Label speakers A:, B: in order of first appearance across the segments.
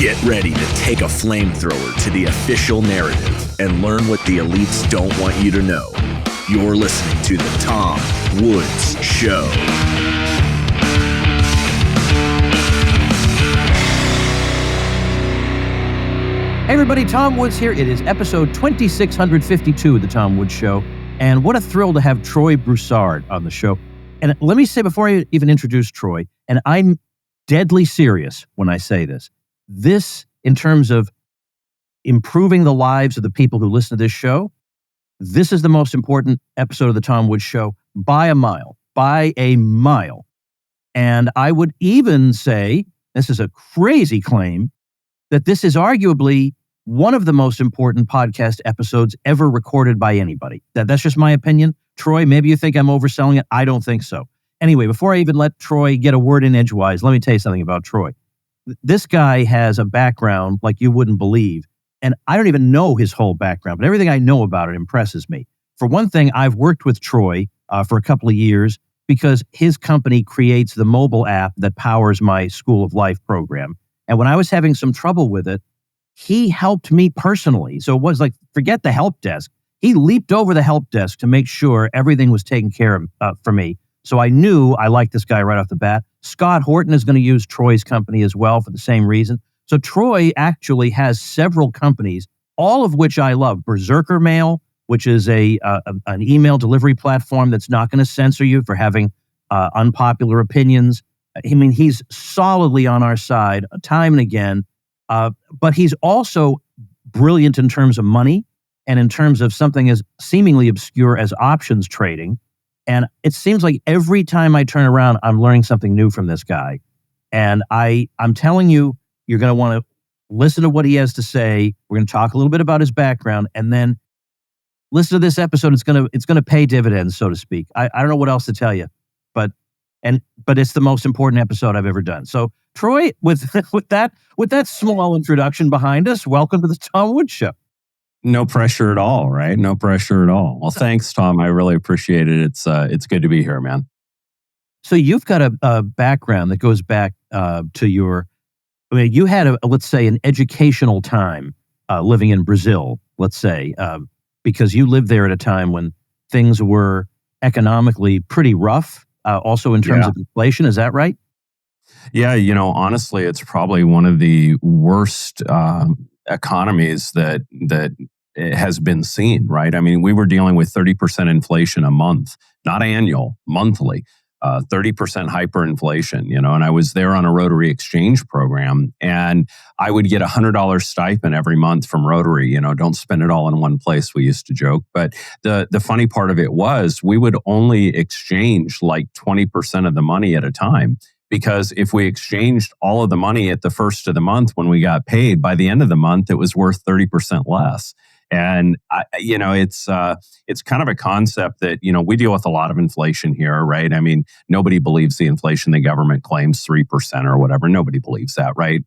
A: Get ready to take a flamethrower to the official narrative and learn what the elites don't want you to know. You're listening to The Tom Woods Show.
B: Hey everybody, Tom Woods here. It is episode 2652 of The Tom Woods Show. And what a thrill to have Troy Broussard on the show. And let me say before I even introduce Troy, and I'm deadly serious when I say this, in terms of improving the lives of the people who listen to this show, this is the most important episode of the Tom Woods Show by a mile. And I would even say, this is a crazy claim, that this is arguably one of the most important podcast episodes ever recorded by anybody. That's just my opinion. Troy, maybe you think I'm overselling it. I don't think so. Anyway, before I even let Troy get a word in edgewise, let me tell you something about Troy. This guy has a background like you wouldn't believe. And I don't even know his whole background, but everything I know about it impresses me. For one thing, I've worked with Troy for a couple of years because his company creates the mobile app that powers my School of Life program. And when I was having some trouble with it, he helped me personally. So it was like, forget the help desk. He leaped over the help desk to make sure everything was taken care of for me. So I knew I liked this guy right off the bat. Scott Horton is going to use Troy's company as well for the same reason. So Troy actually has several companies, all of which I love. Berserker Mail, which is an email delivery platform that's not going to censor you for having unpopular opinions. I mean, he's solidly on our side time and again, but he's also brilliant in terms of money and in terms of something as seemingly obscure as options trading. And it seems like every time I turn around, I'm learning something new from this guy. And I'm telling you, you're going to want to listen to what he has to say. We're going to talk a little bit about his background, and then listen to this episode. It's going to pay dividends, so to speak. I don't know what else to tell you, but it's the most important episode I've ever done. So Troy, with that small introduction behind us, welcome to the Tom Woods Show.
C: No pressure at all, right? No pressure at all. Well, thanks, Tom. I really appreciate it. It's good to be here, man.
B: So you've got a background that goes back to your. I mean, you had let's say an educational time living in Brazil. Let's say because you lived there at a time when things were economically pretty rough. Also in terms of inflation, is that right?
C: Yeah, honestly, it's probably one of the worst economies that has been seen, right? I mean, we were dealing with 30% inflation a month, not annual, monthly, 30% hyperinflation, and I was there on a Rotary exchange program, and I would get $100 stipend every month from Rotary. Don't spend it all in one place, we used to joke. But the funny part of it was we would only exchange like 20% of the money at a time. Because if we exchanged all of the money at the first of the month when we got paid, by the end of the month, it was worth 30% less. And, it's kind of a concept that, we deal with a lot of inflation here, right? I mean, nobody believes the inflation the government claims 3% or whatever. Nobody believes that, right?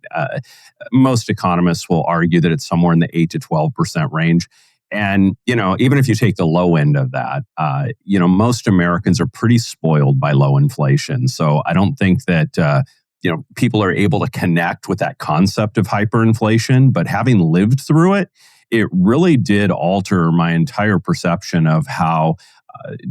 C: Most economists will argue that it's somewhere in the 8 to 12% range. And, even if you take the low end of that, most Americans are pretty spoiled by low inflation. So I don't think that, people are able to connect with that concept of hyperinflation. But having lived through it, it really did alter my entire perception of how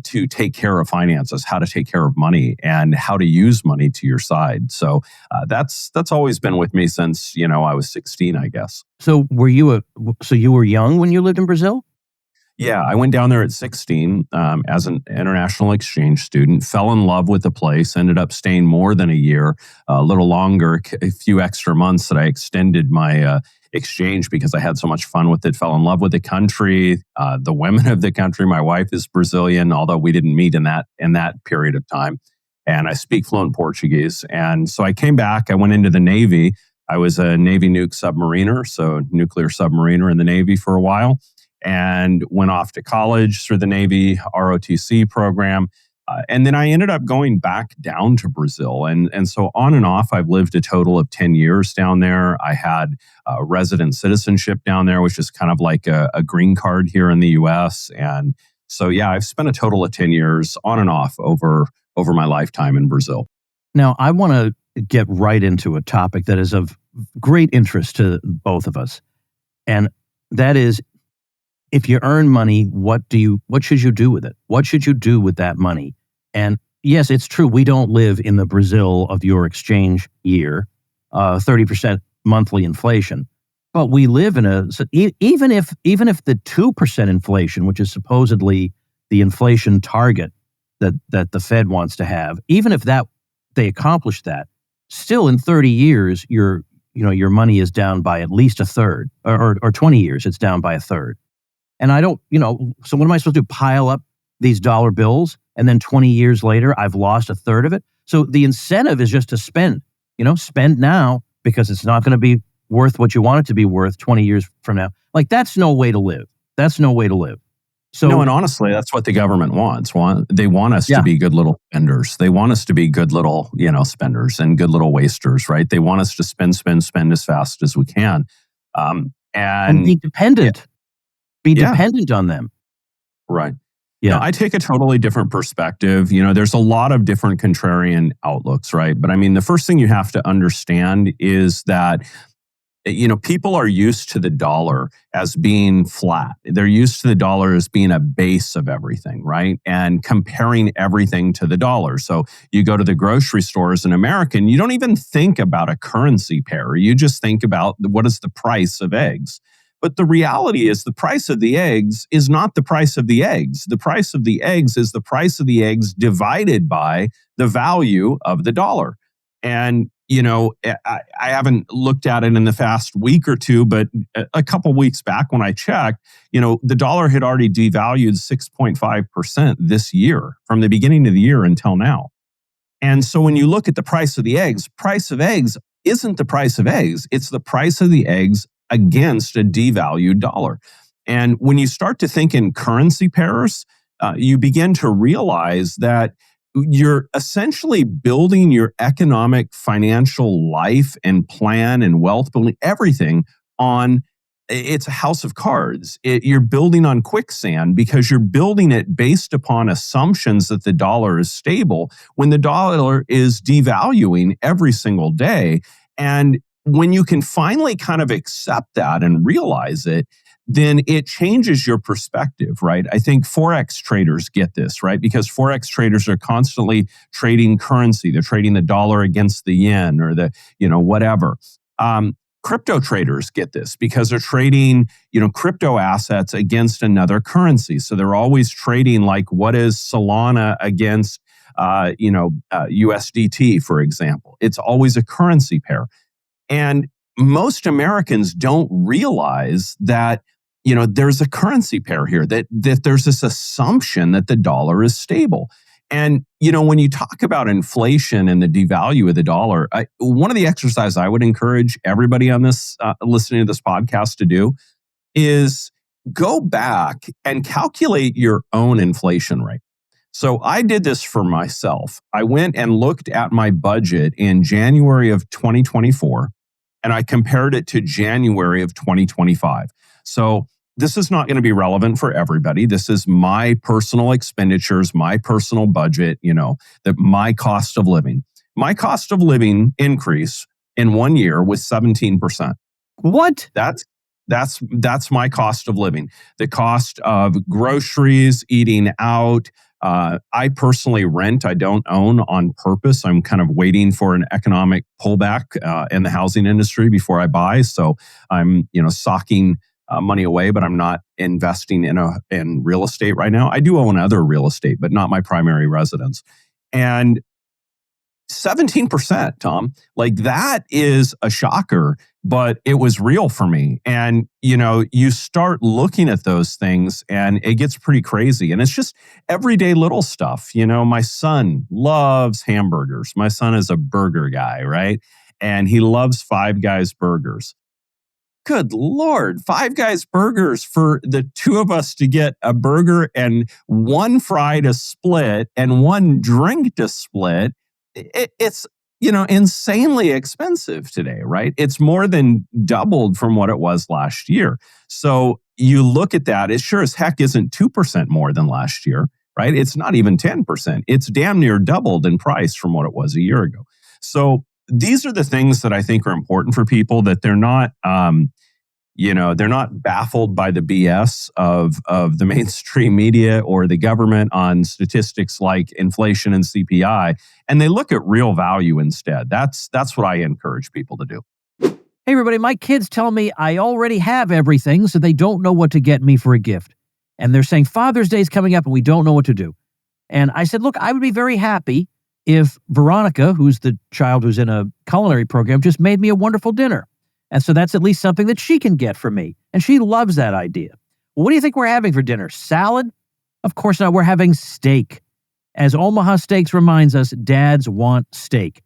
C: to take care of finances, how to take care of money, and how to use money to your side. So that's always been with me since I was 16, I guess.
B: So you were young when you lived in Brazil?
C: Yeah, I went down there at 16 as an international exchange student, fell in love with the place, ended up staying more than a year, a little longer, a few extra months that I extended my exchange because I had so much fun with it, fell in love with the country, the women of the country. My wife is Brazilian, although we didn't meet in that period of time. And I speak fluent Portuguese. And so I came back, I went into the Navy. I was a Navy nuke submariner, so nuclear submariner in the Navy for a while, and went off to college through the Navy ROTC program. And then I ended up going back down to Brazil. And so on and off, I've lived a total of 10 years down there. I had resident citizenship down there, which is kind of like a green card here in the US. And so, yeah, I've spent a total of 10 years on and off over my lifetime in Brazil.
B: Now, I want to get right into a topic that is of great interest to both of us. And that is, if you earn money, what should you do with it? What should you do with that money? And yes, it's true, we don't live in the Brazil of your exchange year, 30% monthly inflation. But we live in even if the 2% inflation, which is supposedly the inflation target that the Fed wants to have, even if they accomplish that, still in 30 years, your money is down by at least a third, or 20 years, it's down by a third. And I don't, so what am I supposed to do? Pile up these dollar bills, and then 20 years later, I've lost a third of it? So the incentive is just to spend, spend now, because it's not going to be worth what you want it to be worth 20 years from now. Like, that's no way to live. That's no way to live. So,
C: no, and honestly, that's what the government wants. They want us to be good little spenders. They want us to be good little, spenders and good little wasters, right? They want us to spend as fast as we can.
B: And be dependent.
C: Yeah.
B: Be dependent on them.
C: Right.
B: Yeah.
C: No, I take a totally different perspective. There's a lot of different contrarian outlooks, right? But I mean, the first thing you have to understand is that people are used to the dollar as being flat. They're used to the dollar as being a base of everything, right? And comparing everything to the dollar. So you go to the grocery store as an American, you don't even think about a currency pair. You just think about what is the price of eggs. But the reality is the price of the eggs is not the price of the eggs. The price of the eggs is the price of the eggs divided by the value of the dollar. And I haven't looked at it in the past week or two, but a couple weeks back when I checked, the dollar had already devalued 6.5% this year, from the beginning of the year until now. And so when you look at the price of eggs isn't the price of eggs. It's the price of the eggs against a devalued dollar. And when you start to think in currency pairs, you begin to realize that you're essentially building your economic, financial life and plan and wealth building, everything on, it's a house of cards. You're building on quicksand, because you're building it based upon assumptions that the dollar is stable when the dollar is devaluing every single day. And when you can finally kind of accept that and realize it, then it changes your perspective, right? I think Forex traders get this, right? Because Forex traders are constantly trading currency. They're trading the dollar against the yen or the, whatever. Crypto traders get this because they're trading, crypto assets against another currency. So they're always trading, like, what is Solana against, USDT, for example. It's always a currency pair. And most Americans don't realize that, there's a currency pair here, that there's this assumption that the dollar is stable. And, when you talk about inflation and the devalue of the dollar, one of the exercises I would encourage everybody on this, listening to this podcast, to do is go back and calculate your own inflation rate. So I did this for myself. I went and looked at my budget in January of 2024, and I compared it to January of 2025. So this is not going to be relevant for everybody. This is my personal expenditures, my personal budget, my cost of living. My cost of living increase in 1 year was 17%.
B: What?
C: That's my cost of living. The cost of groceries, eating out. I personally rent. I don't own on purpose. I'm kind of waiting for an economic pullback in the housing industry before I buy. So I'm, socking money away, but I'm not investing in real estate right now. I do own other real estate, but not my primary residence. And 17%, Tom, like, that is a shocker, but it was real for me. And, you start looking at those things and it gets pretty crazy. And it's just everyday little stuff. My son loves hamburgers. My son is a burger guy, right? And he loves Five Guys burgers. Good Lord, Five Guys burgers, for the two of us to get a burger and one fry to split and one drink to split, it's, insanely expensive today, right? It's more than doubled from what it was last year. So you look at that, it sure as heck isn't 2% more than last year, right? It's not even 10%. It's damn near doubled in price from what it was a year ago. So these are the things that I think are important for people, that they're not, they're not baffled by the BS of the mainstream media or the government on statistics like inflation and CPI, and they look at real value instead. That's what I encourage people to do.
B: Hey, everybody, my kids tell me I already have everything, so they don't know what to get me for a gift. And they're saying Father's Day is coming up and we don't know what to do. And I said, look, I would be very happy if Veronica, who's the child who's in a culinary program, just made me a wonderful dinner. And so that's at least something that she can get from me. And she loves that idea. Well, what do you think we're having for dinner? Salad? Of course not. We're having steak. As Omaha Steaks reminds us, dads want steak.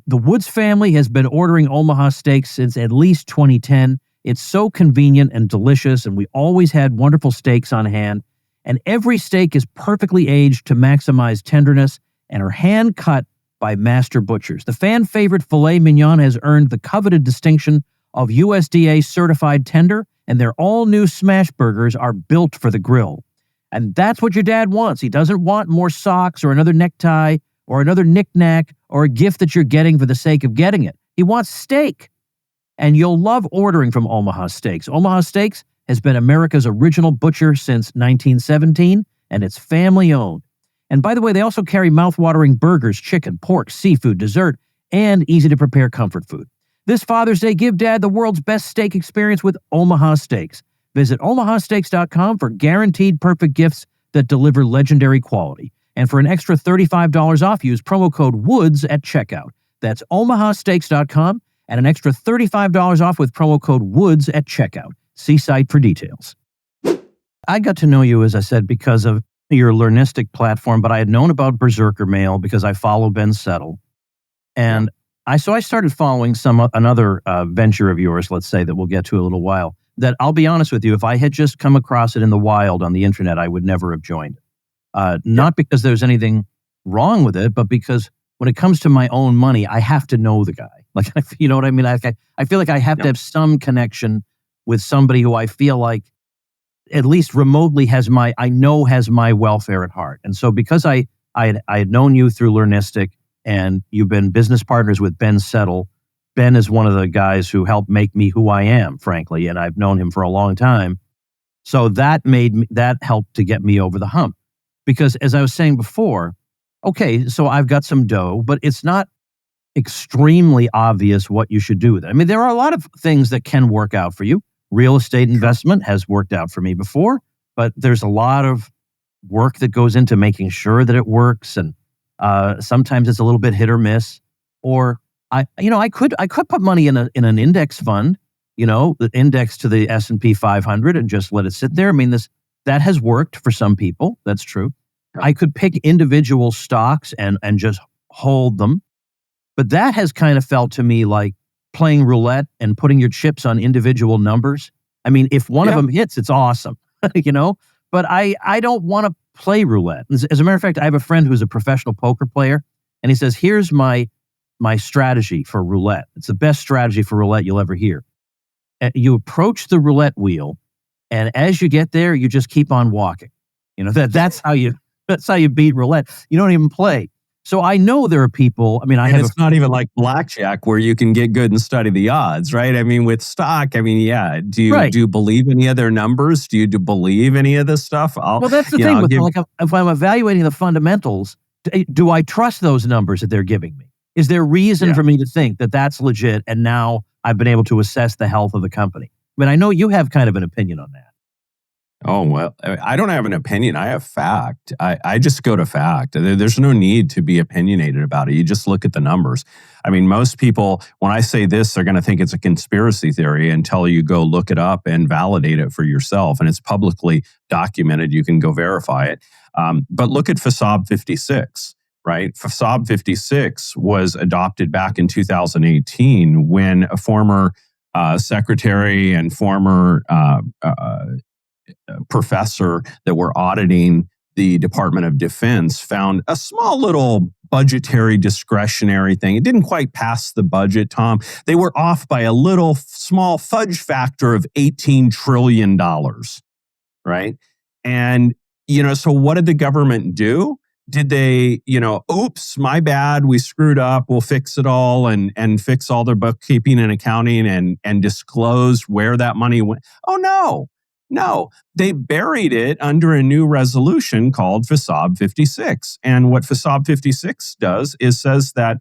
B: The Woods family has been ordering Omaha Steaks since at least 2010. It's so convenient and delicious, and we always had wonderful steaks on hand. And every steak is perfectly aged to maximize tenderness and are hand-cut by master butchers. The fan-favorite filet mignon has earned the coveted distinction of USDA certified tender, and their all-new smash burgers are built for the grill. And that's what your dad wants. He doesn't want more socks or another necktie or another knick-knack or a gift that you're getting for the sake of getting it. He wants steak. And you'll love ordering from Omaha Steaks. Omaha Steaks has been America's original butcher since 1917, and it's family-owned. And by the way, they also carry mouth-watering burgers, chicken, pork, seafood, dessert, and easy-to-prepare comfort food. This Father's Day, give Dad the world's best steak experience with Omaha Steaks. Visit omahasteaks.com for guaranteed perfect gifts that deliver legendary quality. And for an extra $35 off, use promo code WOODS at checkout. That's omahasteaks.com and an extra $35 off with promo code WOODS at checkout. See site for details. I got to know you, as I said, because of your Learnistic platform, but I had known about Berserker Mail because I follow Ben Settle. And I started following another venture of yours, let's say, that we'll get to in a little while, that I'll be honest with you, if I had just come across it in the wild on the internet, I would never have joined it. Not because there's anything wrong with it, but because when it comes to my own money, I have to know the guy. Like, you know what I mean? I feel like I have to have some connection with somebody who I feel like at least remotely has my welfare at heart. And so because I had known you through Learnistic, and you've been business partners with Ben Settle. Ben is one of the guys who helped make me who I am, frankly, and I've known him for a long time. So that helped to get me over the hump. Because as I was saying before, okay, so I've got some dough, but it's not extremely obvious what you should do with it. I mean, there are a lot of things that can work out for you. Real estate investment has worked out for me before, but there's a lot of work that goes into making sure that it works, and sometimes it's a little bit hit or miss. Or I could put money in an index fund, the index to the S&P 500, and just let it sit there. I mean, that has worked for some people. That's true. I could pick individual stocks and just hold them, but that has kind of felt to me like playing roulette and putting your chips on individual numbers. I mean, if one of them hits, it's awesome, But I don't want to play roulette. As a matter of fact, I have a friend who's a professional poker player, and he says, here's my strategy for roulette. It's the best strategy for roulette you'll ever hear. You approach the roulette wheel, and as you get there, you just keep on walking. That's how you beat roulette. You don't even play. So I know there are people,
C: it's not even like blackjack where you can get good and study the odds, right? I mean, with stock, do you believe any of their numbers? Do you believe any of this stuff?
B: Well, that's the thing. If I'm evaluating the fundamentals, do I trust those numbers that they're giving me? Is there reason for me to think that that's legit, and now I've been able to assess the health of the company? I mean, I know you have kind of an opinion on that.
C: Oh, well, I don't have an opinion. I have fact. I just go to fact. There's no need to be opinionated about it. You just look at the numbers. I mean, most people, when I say this, they're going to think it's a conspiracy theory until you go look it up and validate it for yourself. And it's publicly documented. You can go verify it. But look at FASAB 56, right? FASAB 56 was adopted back in 2018 when a former secretary and former professor that were auditing the Department of Defense found a small little budgetary discretionary thing. It didn't quite pass the budget, Tom. They were off by a little small fudge factor of $18 trillion, right? And, so what did the government do? did they, oops, my bad, we screwed up, we'll fix it all and fix all their bookkeeping and accounting and disclose where that money went? Oh, no. No, they buried it under a new resolution called FSAB 56. And what FSAB 56 does is says that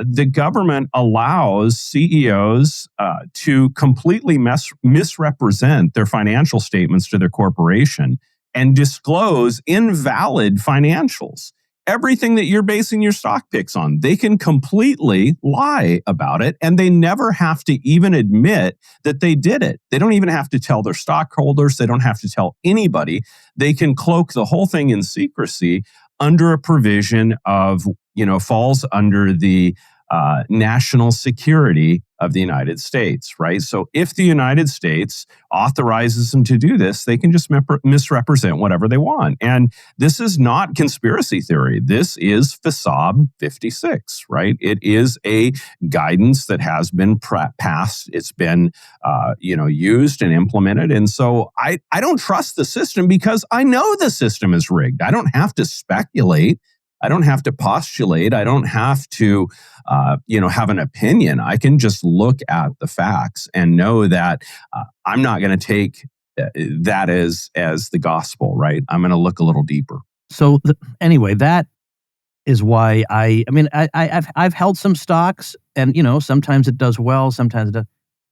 C: the government allows CEOs to completely misrepresent their financial statements to their corporation and disclose invalid financials. Everything that you're basing your stock picks on, they can completely lie about it, and they never have to even admit that they did it. They don't even have to tell their stockholders. They don't have to tell anybody. They can cloak the whole thing in secrecy under a provision of, falls under the national security of the United States, right? So if the United States authorizes them to do this, they can just misrepresent whatever they want. And this is not conspiracy theory. This is FSAB 56, right? It is a guidance that has been passed. It's been, used and implemented. And so I don't trust the system because I know the system is rigged. I don't have to speculate. I don't have to postulate. I don't have to, have an opinion. I can just look at the facts and know that I'm not going to take that as the gospel, right? I'm going to look a little deeper.
B: So anyway, that is why I've held some stocks, and sometimes it does well, sometimes it does,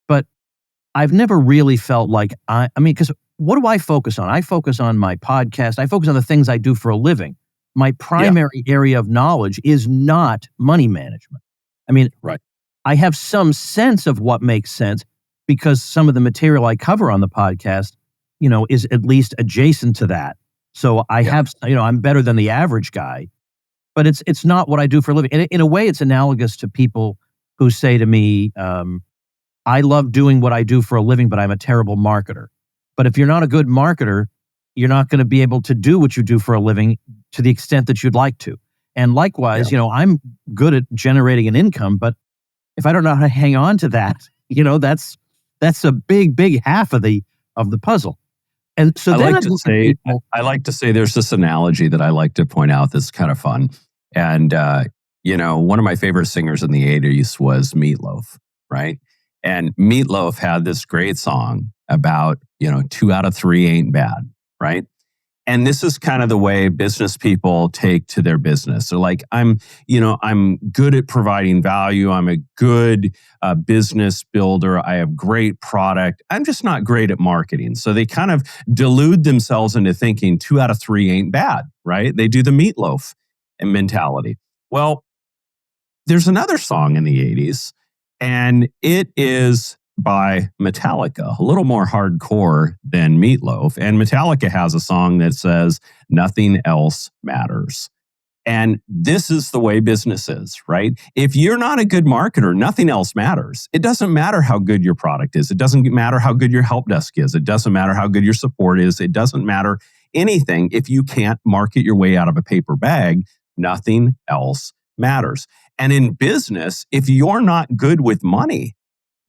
B: but I've never really felt like because what do I focus on? I focus on my podcast. I focus on the things I do for a living. My primary area of knowledge is not money management.
C: Right.
B: I have some sense of what makes sense because some of the material I cover on the podcast, is at least adjacent to that. So I have, I'm better than the average guy, but it's not what I do for a living. And in a way, it's analogous to people who say to me, I love doing what I do for a living, but I'm a terrible marketer. But if you're not a good marketer, you're not going to be able to do what you do for a living to the extent that you'd like to. And likewise, I'm good at generating an income, but if I don't know how to hang on to that, that's a big half of the puzzle. And so
C: I like to say there's this analogy that I like to point out that's kind of fun. And one of my favorite singers in the 80s was Meatloaf, right? And Meatloaf had this great song about, 2 out of 3 ain't bad, right? And this is kind of the way business people take to their business. They're like, I'm good at providing value. I'm a good business builder. I have great product. I'm just not great at marketing. So they kind of delude themselves into thinking 2 out of 3 ain't bad, right? They do the Meatloaf mentality. Well, there's another song in the 80s, and it is by Metallica, a little more hardcore than Meatloaf. And Metallica has a song that says, nothing else matters. And this is the way business is, right? If you're not a good marketer, nothing else matters. It doesn't matter how good your product is. It doesn't matter how good your help desk is. It doesn't matter how good your support is. It doesn't matter anything. If you can't market your way out of a paper bag, nothing else matters. And in business, if you're not good with money,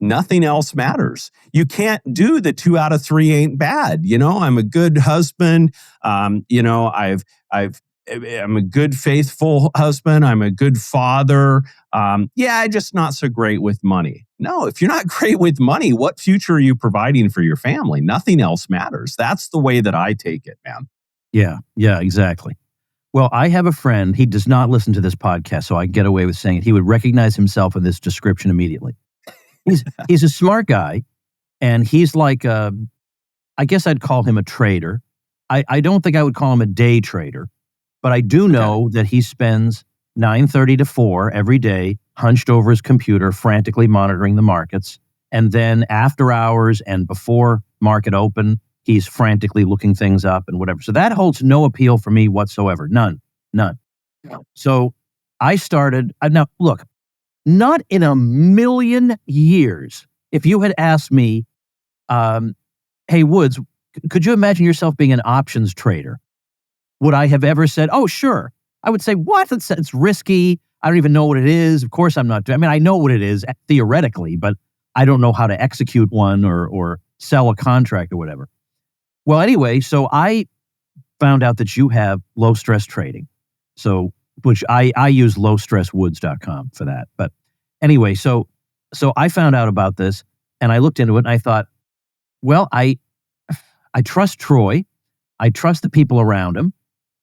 C: nothing else matters. You can't do the 2 out of 3 ain't bad. I'm a good husband. I'm a good, faithful husband. I'm a good father. I'm just not so great with money. No, if you're not great with money, what future are you providing for your family? Nothing else matters. That's the way that I take it, man.
B: Yeah, exactly. Well, I have a friend. He does not listen to this podcast, so I get away with saying it. He would recognize himself in this description immediately. He's a smart guy, and he's like, I guess I'd call him a trader. I don't think I would call him a day trader, but I do know that he spends 9:30 to 4 every day hunched over his computer, frantically monitoring the markets. And then after hours and before market open, he's frantically looking things up and whatever. So that holds no appeal for me whatsoever. None.
C: No.
B: So I started, now look, not in a million years, if you had asked me, hey, Woods, could you imagine yourself being an options trader? Would I have ever said, oh, sure? I would say, what? It's risky. I don't even know what it is. Of course I'm not doing. I know what it is theoretically, but I don't know how to execute one or sell a contract or whatever. Well, anyway, so I found out that you have low stress trading. So, which I use lowstresswoods.com for that. But anyway, so I found out about this and I looked into it and I thought, well, I trust Troy. I trust the people around him,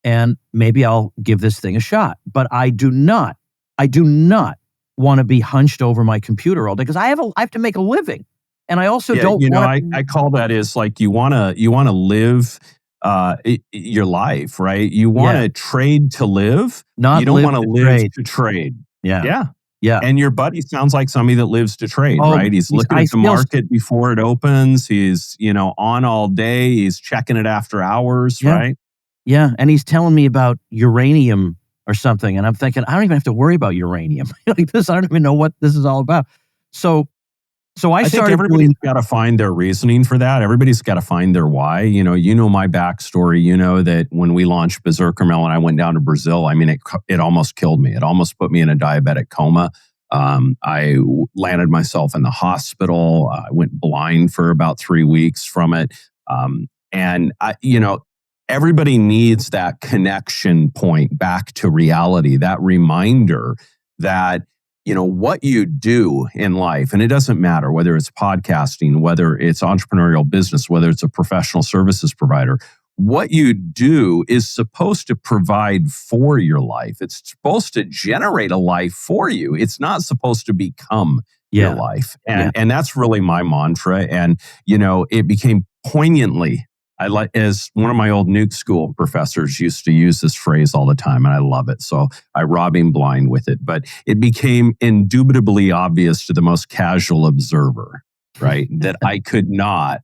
B: and maybe I'll give this thing a shot. But I do not want to be hunched over my computer all day because I have to make a living. And I also don't want
C: I call that is like you want to live your life, right? You want to trade to live.
B: Not
C: you don't want to live
B: trade.
C: to trade.
B: Yeah.
C: And your buddy sounds like somebody that lives to trade, right? He's looking at the market before it opens. He's, on all day. He's checking it after hours, right?
B: Yeah. And he's telling me about uranium or something. And I'm thinking, I don't even have to worry about uranium. Like this, I don't even know what this is all about. So I
C: think everybody's got to find their reasoning for that. Everybody's got to find their why. You know my backstory. You know that when we launched Berserker Melon, I went down to Brazil. I mean, it almost killed me. It almost put me in a diabetic coma. I landed myself in the hospital. I went blind for about 3 weeks from it. And everybody needs that connection point back to reality, that reminder that what you do in life, and it doesn't matter whether it's podcasting, whether it's entrepreneurial business, whether it's a professional services provider, what you do is supposed to provide for your life. It's supposed to generate a life for you. It's not supposed to become your life. And that's really my mantra. And, it became poignantly, as one of my old nuke school professors used to use this phrase all the time, and I love it. So I rob him blind with it. But it became indubitably obvious to the most casual observer, right, that I could not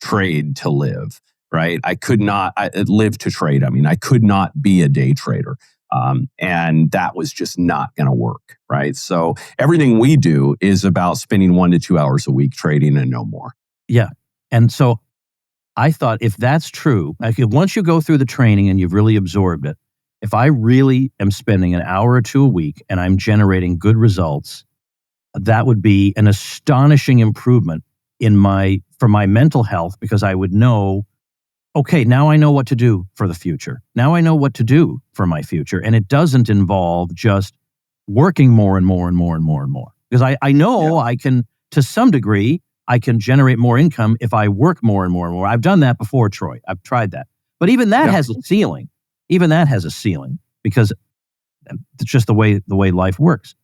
C: trade to live, right? I could not live to trade. I mean, I could not be a day trader. And that was just not going to work, right? So everything we do is about spending 1 to 2 hours a week trading and no more.
B: Yeah. And so I thought if that's true, like once you go through the training and you've really absorbed it, if I really am spending an hour or two a week and I'm generating good results, that would be an astonishing improvement for my mental health, because I would know, okay, now I know what to do for the future. Now I know what to do for my future. And it doesn't involve just working more and more and more and more and more. Because I know I can, to some degree, I can generate more income if I work more and more and more. I've done that before, Troy. I've tried that. But even that has a ceiling. Even that has a ceiling because it's just the way life works.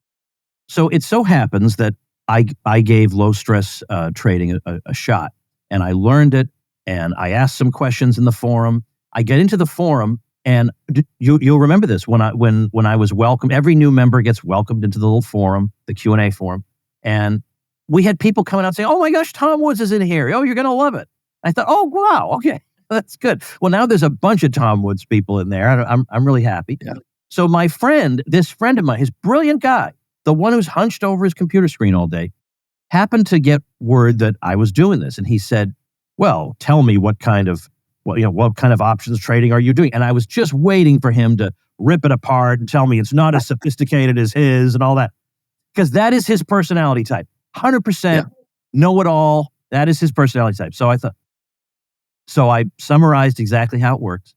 B: So it so happens that I gave low stress trading a shot, and I learned it, and I asked some questions in the forum. I get into the forum, and you'll remember this when I was welcomed. Every new member gets welcomed into the little forum, the Q&A forum, and we had people coming out saying, "Oh my gosh, Tom Woods is in here. Oh, you're going to love it." I thought, "Oh, wow. Okay, that's good." Well, now there's a bunch of Tom Woods people in there. I'm really happy. Yeah. So this friend of mine, his brilliant guy, the one who's hunched over his computer screen all day, happened to get word that I was doing this. And he said, "Well, tell me what kind of options trading are you doing?" And I was just waiting for him to rip it apart and tell me it's not as sophisticated as his and all that. Because that is his personality type. 100% know-it-all. That is his personality type. So I summarized exactly how it works.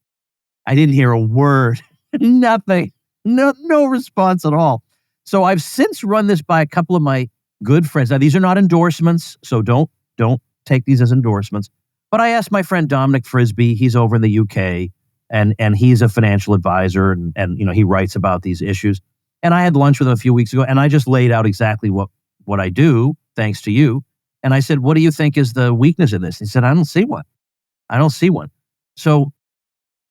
B: I didn't hear a word, nothing, no response at all. So I've since run this by a couple of my good friends. Now, these are not endorsements, so don't take these as endorsements. But I asked my friend Dominic Frisby, he's over in the UK, and he's a financial advisor, and he writes about these issues. And I had lunch with him a few weeks ago, and I just laid out exactly what I do, thanks to you. And I said, "What do you think is the weakness in this?" He said, "I don't see one. So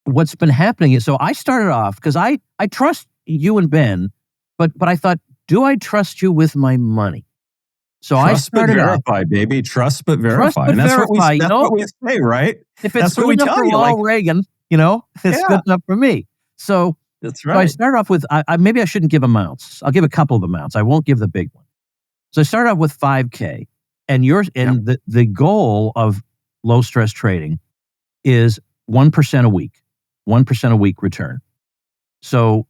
B: what's been happening is, so I started off, because I trust you and Ben, but I thought, do I trust you with my money? So
C: trust but verify, baby. Trust but verify. And that's
B: verify,
C: what we say, right?
B: If it's good enough for Ronald Reagan, it's good enough for me. So
C: that's right.
B: So I started off with, maybe I shouldn't give amounts. I'll give a couple of amounts. I won't give the big one. So I started off with 5K, and the goal of low stress trading is 1% a week, 1% a week return. So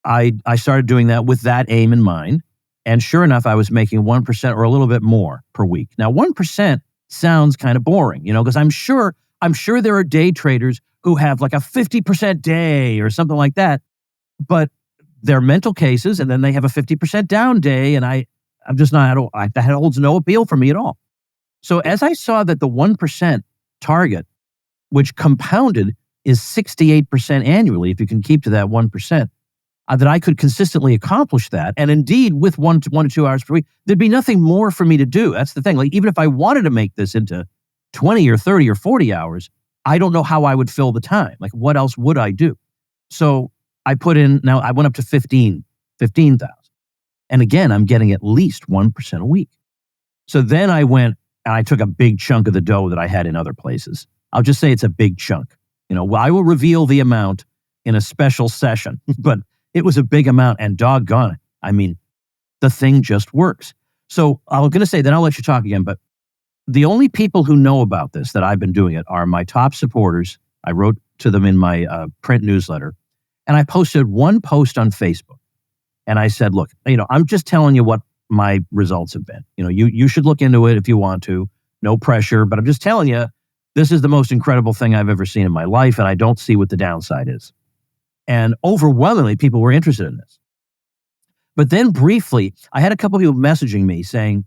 B: I started doing that with that aim in mind. And sure enough, I was making 1% or a little bit more per week. Now, 1% sounds kind of boring, because I'm sure there are day traders who have like a 50% day or something like that. but they're mental cases, and then they have a 50% down day, and I'm just not, that holds no appeal for me at all. So as I saw that the 1% target, which compounded is 68% annually, if you can keep to that 1%, that I could consistently accomplish that. And indeed, with 1 to 2 hours per week, there'd be nothing more for me to do. That's the thing. Like, even if I wanted to make this into 20 or 30 or 40 hours, I don't know how I would fill the time. Like, what else would I do? So I put in, now I went up to 15,000. And again, I'm getting at least 1% a week. So then I went and I took a big chunk of the dough that I had in other places. I'll just say it's a big chunk. I will reveal the amount in a special session, but it was a big amount, and doggone it. I mean, the thing just works. So I'm going to say, then I'll let you talk again, but the only people who know about this, that I've been doing it, are my top supporters. I wrote to them in my print newsletter, and I posted one post on Facebook. And I said, look, I'm just telling you what my results have been. You should look into it if you want to. No pressure, but I'm just telling you, this is the most incredible thing I've ever seen in my life, and I don't see what the downside is. And overwhelmingly, people were interested in this. But then briefly, I had a couple of people messaging me saying,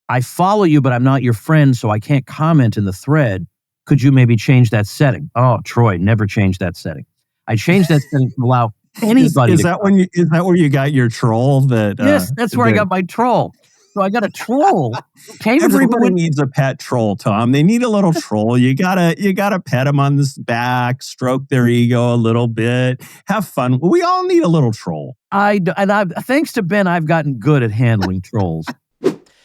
B: I follow you, but I'm not your friend, so I can't comment in the thread. Could you maybe change that setting? Oh, Troy, never change that setting. I changed that setting to allow anybody.
C: Is that where you got your troll?
B: Yes, that's where I got my troll. So I got a troll.
C: Everybody needs a pet troll, Tom. They need a little troll. You gotta pet them on the back, stroke their ego a little bit, have fun. We all need a little troll.
B: Thanks to Ben, I've gotten good at handling trolls.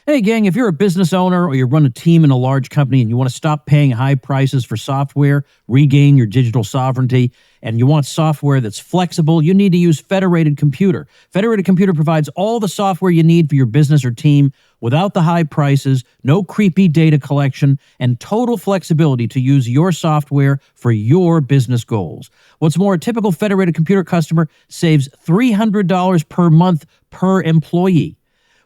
B: Hey, gang, if you're a business owner or you run a team in a large company and you want to stop paying high prices for software, regain your digital sovereignty, and you want software that's flexible, you need to use Federated Computer. Federated Computer provides all the software you need for your business or team without the high prices, no creepy data collection, and total flexibility to use your software for your business goals. What's more, a typical Federated Computer customer saves $300 per month per employee.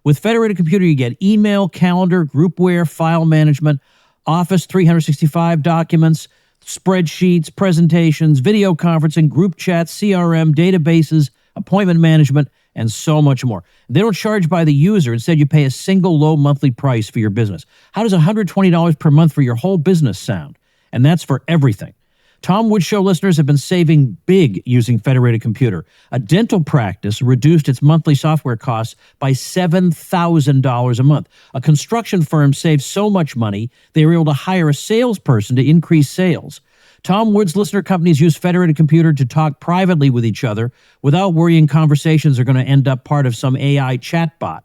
B: With Federated Computer, you get email, calendar, groupware, file management, Office 365 documents, spreadsheets, presentations, video conferencing, group chats, CRM, databases, appointment management, and so much more. They don't charge by the user. Instead, you pay a single low monthly price for your business. How does $120 per month for your whole business sound? And that's for everything. Tom Woods Show listeners have been saving big using Federated Computer. A dental practice reduced its monthly software costs by $7,000 a month. A construction firm saved so much money, they were able to hire a salesperson to increase sales. Tom Woods listener companies use Federated Computer to talk privately with each other without worrying conversations are going to end up part of some AI chatbot.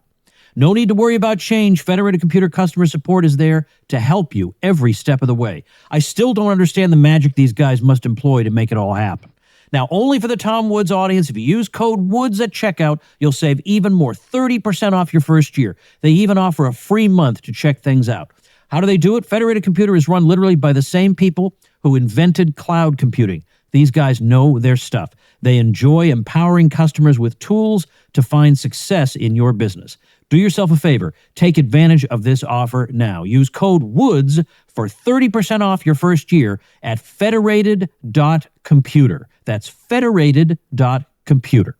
B: No need to worry about change. Federated Computer customer support is there to help you every step of the way. I still don't understand the magic these guys must employ to make it all happen. Now, only for the Tom Woods audience, if you use code WOODS at checkout, you'll save even more, 30% off your first year. They even offer a free month to check things out. How do they do it? Federated Computer is run literally by the same people who invented cloud computing. These guys know their stuff. They enjoy empowering customers with tools to find success in your business. Do yourself a favor. Take advantage of this offer now. Use code WOODS for 30% off your first year at federated.computer. That's federated.computer.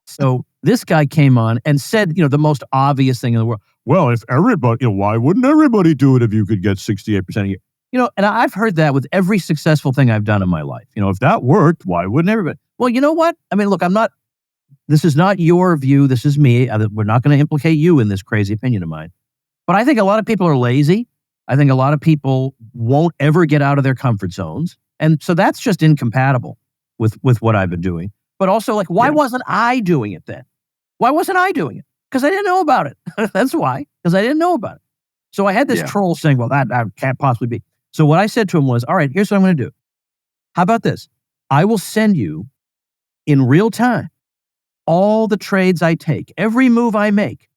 B: So this guy came on and said, the most obvious thing in the world. Well, if everybody, why wouldn't everybody do it if you could get 68% a year? And I've heard that with every successful thing I've done in my life. If that worked, why wouldn't everybody? Well, you know what? I mean, look, this is not your view. This is me. We're not going to implicate you in this crazy opinion of mine. But I think a lot of people are lazy. I think a lot of people won't ever get out of their comfort zones. And so that's just incompatible with what I've been doing. But also, why wasn't I doing it then? Why wasn't I doing it? Because I didn't know about it. That's why. Because I didn't know about it. So I had this troll saying, well, that can't possibly be. So what I said to him was, all right, here's what I'm going to do. How about this? I will send you in real time all the trades I take, every move I make,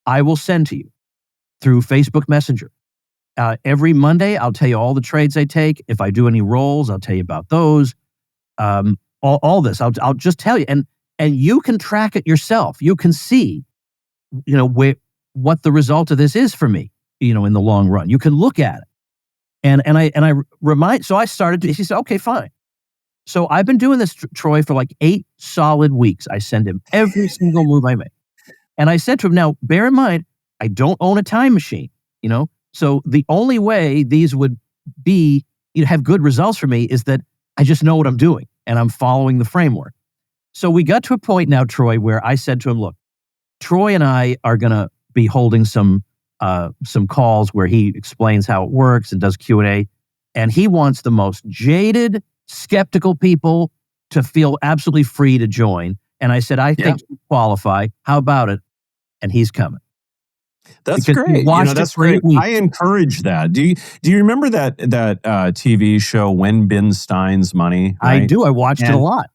B: I will send to you through Facebook Messenger. Every Monday, I'll tell you all the trades I take. If I do any rolls, I'll tell you about those. All this, I'll just tell you. And you can track it yourself. You can see, what the result of this is for me, in the long run. You can look at it. And I remind, so I started to, he said, okay, fine. So I've been doing this, Troy, for like 8 solid weeks. I send him every single move I make. And I said to him, now, bear in mind, I don't own a time machine, So the only way these would be, have good results for me is that I just know what I'm doing and I'm following the framework. So we got to a point now, Troy, where I said to him, look, Troy and I are going to be holding some calls where he explains how it works and does Q&A. And he wants the most jaded, skeptical people to feel absolutely free to join. And I said, I think you qualify. How about it? And he's coming.
C: That's
B: Because
C: great. That's great.
B: Week.
C: I encourage that. Do you remember that TV show When Ben Stein's Money? Right?
B: I do. I watched it a lot.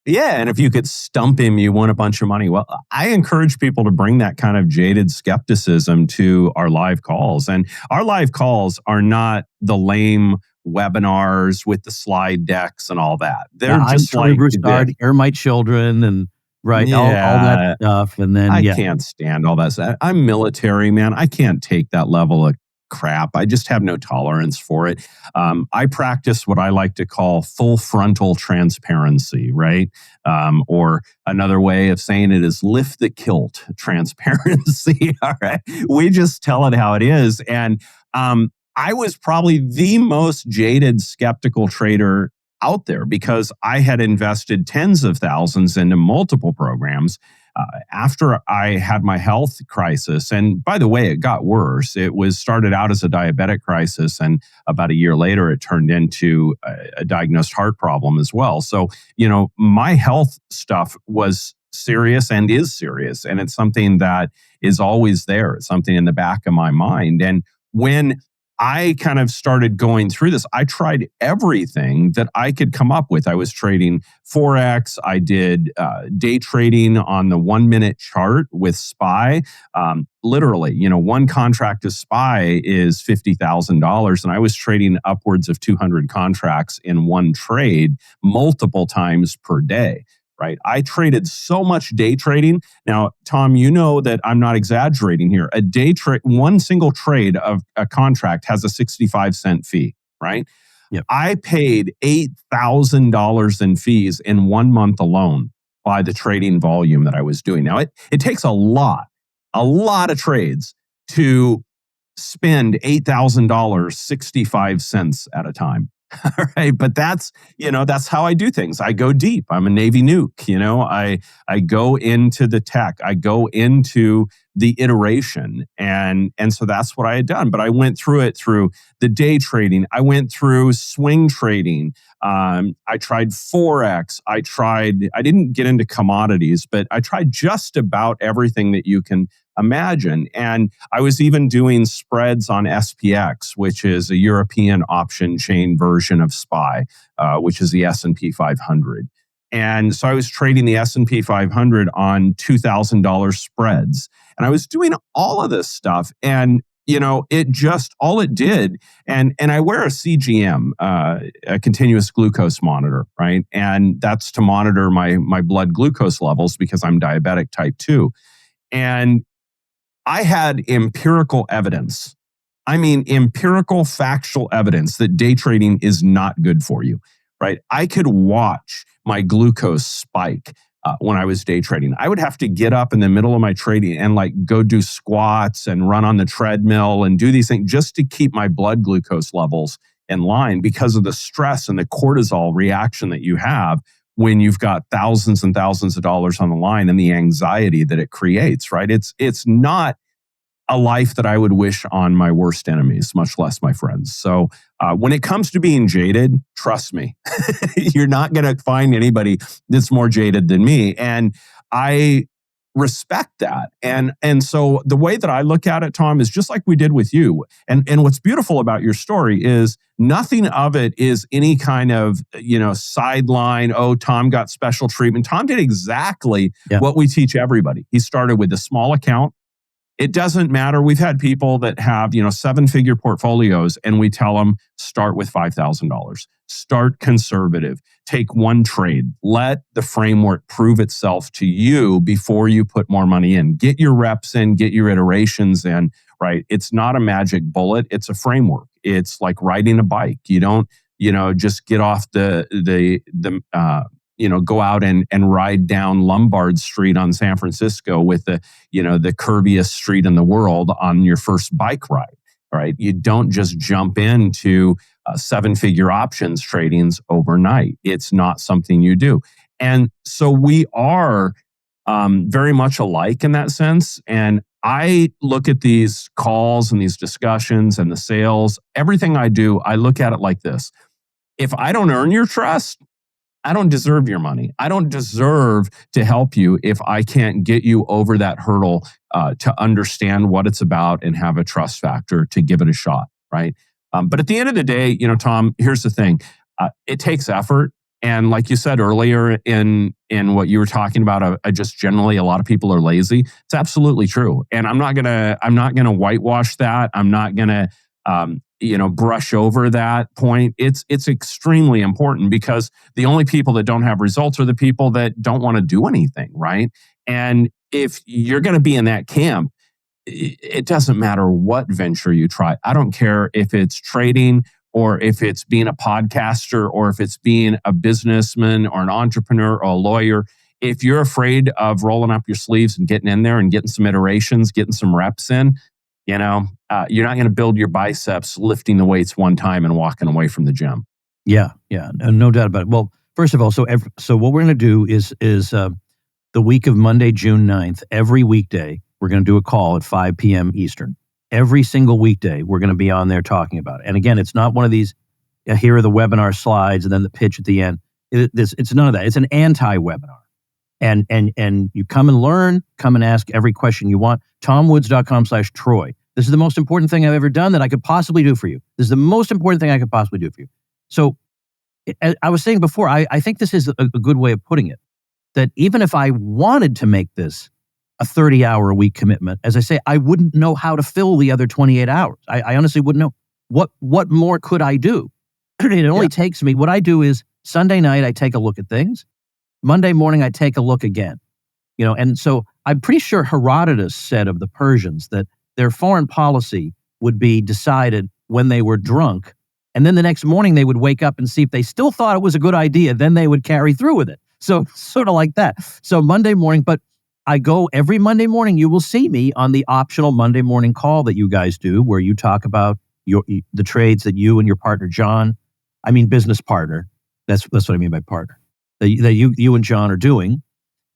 C: Yeah, and if you could stump him, you won a bunch of money. Well, I encourage people to bring that kind of jaded skepticism to our live calls. And our live calls are not the lame webinars with the slide decks and all that. They're just
B: I'm
C: like
B: Broussard, Hear My Children, and all that stuff. And then
C: I can't stand all that stuff. I'm military, man. I can't take that level of crap. I just have no tolerance for it. I practice what I like to call full frontal transparency, right? Or another way of saying it is lift the kilt transparency. All right. We just tell it how it is. And I was probably the most jaded, skeptical trader out there because I had invested tens of thousands into multiple programs. After I had my health crisis, and by the way, it got worse. It started out as a diabetic crisis, and about a year later, it turned into a diagnosed heart problem as well. So, my health stuff was serious and is serious, and it's something that is always there. It's something in the back of my mind. And when I kind of started going through this, I tried everything that I could come up with. I was trading Forex. I did day trading on the 1-minute chart with SPY. Literally, one contract of SPY is $50,000. And I was trading upwards of 200 contracts in one trade multiple times per day. Right. I traded so much day trading. Now, Tom, you know that I'm not exaggerating here. A day trade, one single trade of a contract has a 65-cent fee, right?
B: Yep.
C: I paid $8,000 in fees in 1 month alone by the trading volume that I was doing. Now, it takes a lot of trades to spend $8,000, 65 cents at a time. All right. But that's how I do things. I go deep. I'm a Navy nuke. I go into the tech. I go into the iteration. And so that's what I had done. But I went through it through the day trading. I went through swing trading. I tried Forex. I didn't get into commodities, but I tried just about everything that you can imagine. And I was even doing spreads on SPX, which is a European option chain version of SPY, which is the S&P 500. And so I was trading the S&P 500 on $2,000 spreads. And I was doing all of this stuff. And, all it did, and I wear a CGM, a continuous glucose monitor, right? And that's to monitor my blood glucose levels because I'm diabetic type 2. And I had empirical evidence. I mean, empirical, factual evidence that day trading is not good for you, right? I could watch my glucose spike when I was day trading. I would have to get up in the middle of my trading and go do squats and run on the treadmill and do these things just to keep my blood glucose levels in line because of the stress and the cortisol reaction that you have when you've got thousands and thousands of dollars on the line and the anxiety that it creates, right? It's not a life that I would wish on my worst enemies, much less my friends. So when it comes to being jaded, trust me, you're not going to find anybody that's more jaded than me. And I respect that. And so the way that I look at it, Tom, is just like we did with you. And what's beautiful about your story is nothing of it is any kind of, sideline. Oh, Tom got special treatment. Tom did exactly what we teach everybody. He started with a small account. It doesn't matter. We've had people that have, 7-figure portfolios and we tell them start with $5,000. Start conservative. Take one trade. Let the framework prove itself to you before you put more money in. Get your reps in, get your iterations in, right? It's not a magic bullet. It's a framework. It's like riding a bike. You don't just get off go out and ride down Lombard Street on San Francisco with the curviest street in the world on your first bike ride, right? You don't just jump into 7-figure options tradings overnight. It's not something you do. And so we are very much alike in that sense. And I look at these calls and these discussions and the sales, everything I do, I look at it like this. If I don't earn your trust, I don't deserve your money. I don't deserve to help you if I can't get you over that hurdle to understand what it's about and have a trust factor to give it a shot, right? But at the end of the day, Tom, here's the thing. It takes effort. And like you said earlier in what you were talking about, just generally a lot of people are lazy. It's absolutely true. And I'm not gonna whitewash that. I'm not gonna brush over that point. It's extremely important because the only people that don't have results are the people that don't want to do anything, right? And if you're going to be in that camp, it doesn't matter what venture you try. I don't care if it's trading or if it's being a podcaster or if it's being a businessman or an entrepreneur or a lawyer. If you're afraid of rolling up your sleeves and getting in there and getting some iterations, getting some reps in, you're not going to build your biceps lifting the weights one time and walking away from the gym.
B: Yeah, no doubt about it. Well, first of all, so what we're going to do is the week of Monday, June 9th, every weekday, we're going to do a call at 5 p.m. Eastern. Every single weekday, we're going to be on there talking about it. And again, it's not one of these, here are the webinar slides and then the pitch at the end. It's none of that. It's an anti-webinar. And you come and learn, come and ask every question you want. TomWoods.com/Troy. This is the most important thing I've ever done that I could possibly do for you. This is the most important thing I could possibly do for you. So as I was saying before, I think this is a good way of putting it, that even if I wanted to make this a 30-hour-a-week commitment, as I say, I wouldn't know how to fill the other 28 hours. I honestly wouldn't know. What more could I do? It only takes me, what I do is Sunday night, I take a look at things. Monday morning, I take a look again. And so I'm pretty sure Herodotus said of the Persians that their foreign policy would be decided when they were drunk. And then the next morning they would wake up and see if they still thought it was a good idea, then they would carry through with it. So sort of like that. So Monday morning, but I go every Monday morning, you will see me on the optional Monday morning call that you guys do, where you talk about the trades that you and your partner, John, business partner. That's what I mean by partner, that you and John are doing.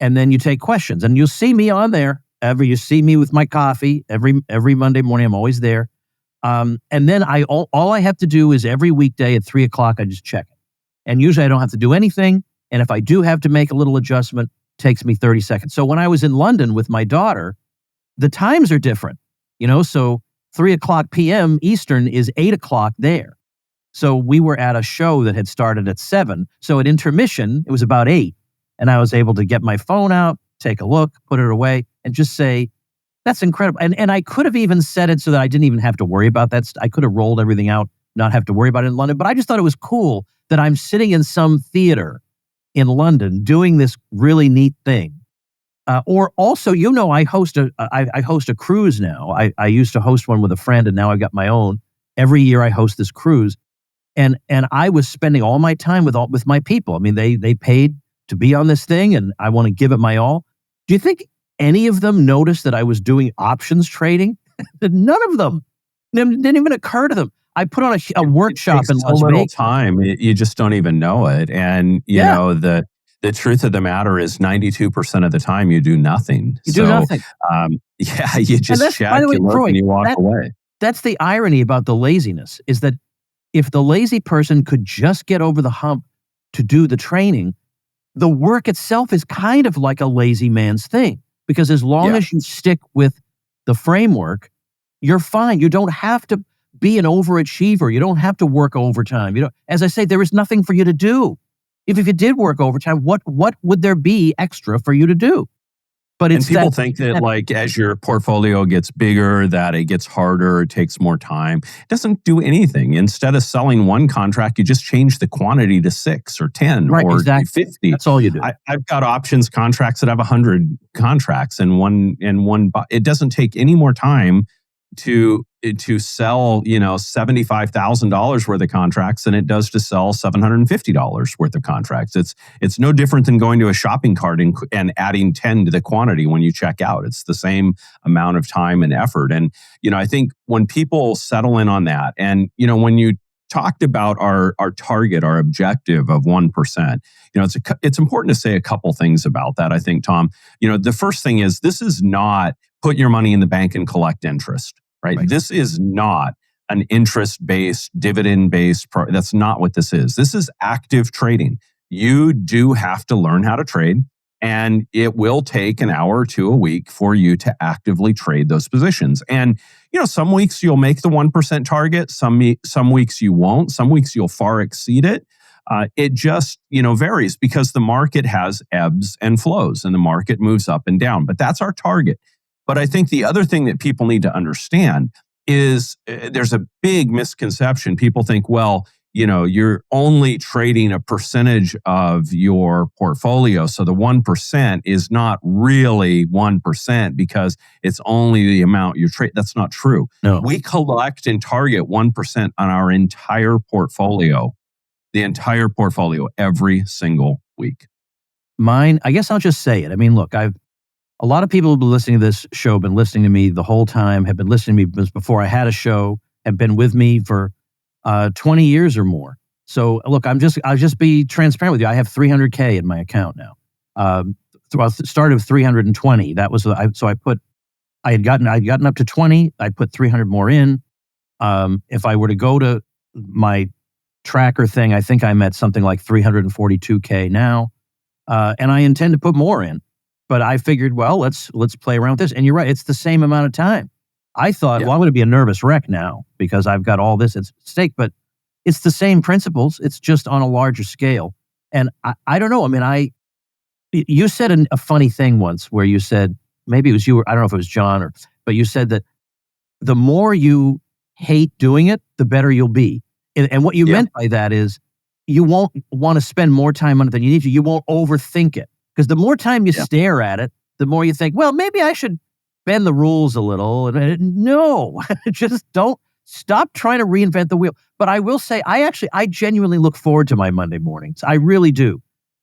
B: And then you take questions and you'll see me on there. You see me with my coffee every Monday morning. I'm always there. And then all I have to do is every weekday at 3:00, I just check it. And usually I don't have to do anything. And if I do have to make a little adjustment, it takes me 30 seconds. So when I was in London with my daughter, the times are different, so 3:00 p.m. Eastern is 8:00 there. So we were at a show that had started at 7. So at intermission, it was about 8. And I was able to get my phone out, take a look, put it away, and just say, that's incredible. And I could have even said it so that I didn't even have to worry about that. I could have rolled everything out, not have to worry about it in London. But I just thought it was cool that I'm sitting in some theater in London doing this really neat thing. Or also, I host a cruise now. I used to host one with a friend, and now I've got my own. Every year I host this cruise. And I was spending all my time with my people. They paid to be on this thing, and I want to give it my all. Do you think any of them noticed that I was doing options trading? None of them. It didn't even occur to them. I put on a workshop in Las Vegas.
C: Time, you just don't even know it. And the truth of the matter is 92% of the time you do nothing.
B: You do nothing.
C: You just check, you look, Troy, and you walk away.
B: That's the irony about the laziness, is that if the lazy person could just get over the hump to do the training, the work itself is kind of like a lazy man's thing. Because as long as you stick with the framework, you're fine. You don't have to be an overachiever. You don't have to work overtime. As I say, there is nothing for you to do. If you did work overtime, what would there be extra for you to do? But
C: people think that as your portfolio gets bigger, that it gets harder, it takes more time. It doesn't do anything. Instead of selling one contract, you just change the quantity to 6 or 10 or 50.
B: That's all you do.
C: I've got options contracts that have 100 contracts in one. It doesn't take any more time to to sell, $75,000 worth of contracts than it does to sell $750 worth of contracts. It's no different than going to a shopping cart and adding 10 to the quantity when you check out. It's the same amount of time and effort. And, I think when people settle in on that, and, when you talked about our target, our objective of 1%, it's important to say a couple things about that, I think, Tom. The first thing is, this is not put your money in the bank and collect interest, right? This is not an interest-based, dividend-based, that's not what this is. This is active trading. You do have to learn how to trade, and it will take an hour or two a week for you to actively trade those positions. And, some weeks you'll make the 1% target, some weeks you won't, some weeks you'll far exceed it. It just, varies because the market has ebbs and flows and the market moves up and down, but that's our target. But I think the other thing that people need to understand is there's a big misconception. People think, well, you're only trading a percentage of your portfolio. So the 1% is not really 1% because it's only the amount you trade. That's not true.
B: No.
C: We collect and target 1% on our entire portfolio, the entire portfolio every single week.
B: Mine, I guess I'll just say it. I mean, look, a lot of people who've been listening to this show, been listening to me the whole time, have been listening to me before I had a show, have been with me for 20 years or more. So look, I'll just be transparent with you. I have $300K in my account now. I started with 320. That was I had gotten up to 20. I put 300 more in. If I were to go to my tracker thing, I think I'm at something like 342K now, and I intend to put more in. But I figured, well, let's play around with this. And you're right, it's the same amount of time. I thought, well, I'm going to be a nervous wreck now because I've got all this at stake, but it's the same principles. It's just on a larger scale. And I don't know. I mean, you said a funny thing once where you said, maybe it was you, or I don't know if it was John, but you said that the more you hate doing it, the better you'll be. And what you meant by that is you won't want to spend more time on it than you need to. You won't overthink it. Because the more time you stare at it, the more you think, well, maybe I should bend the rules a little. No, just don't stop trying to reinvent the wheel. But I will say, I genuinely look forward to my Monday mornings. I really do.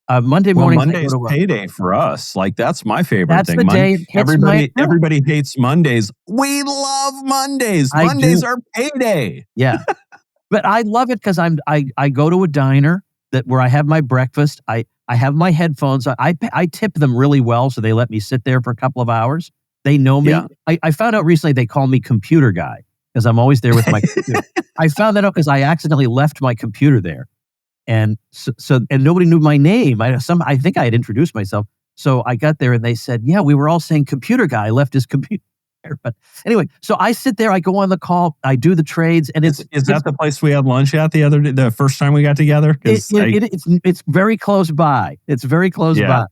B: Monday mornings.
C: Monday's payday for us. Like, that's my favorite thing.
B: The day
C: everybody hates Mondays. We love Mondays. Mondays are payday.
B: Yeah. But I love it because I go to a diner where I have my breakfast. I have my headphones. I tip them really well, so they let me sit there for a couple of hours. They know me. Yeah. I found out recently they call me computer guy because I'm always there with my computer. I found that out because I accidentally left my computer there. And and nobody knew my name. I think I had introduced myself. So I got there and they said, yeah, we were all saying computer guy left his computer. But anyway, so I sit there, I go on the call, I do the trades, and is
C: that the place we had lunch at the first time we got together?
B: It's very close by. It's very close by.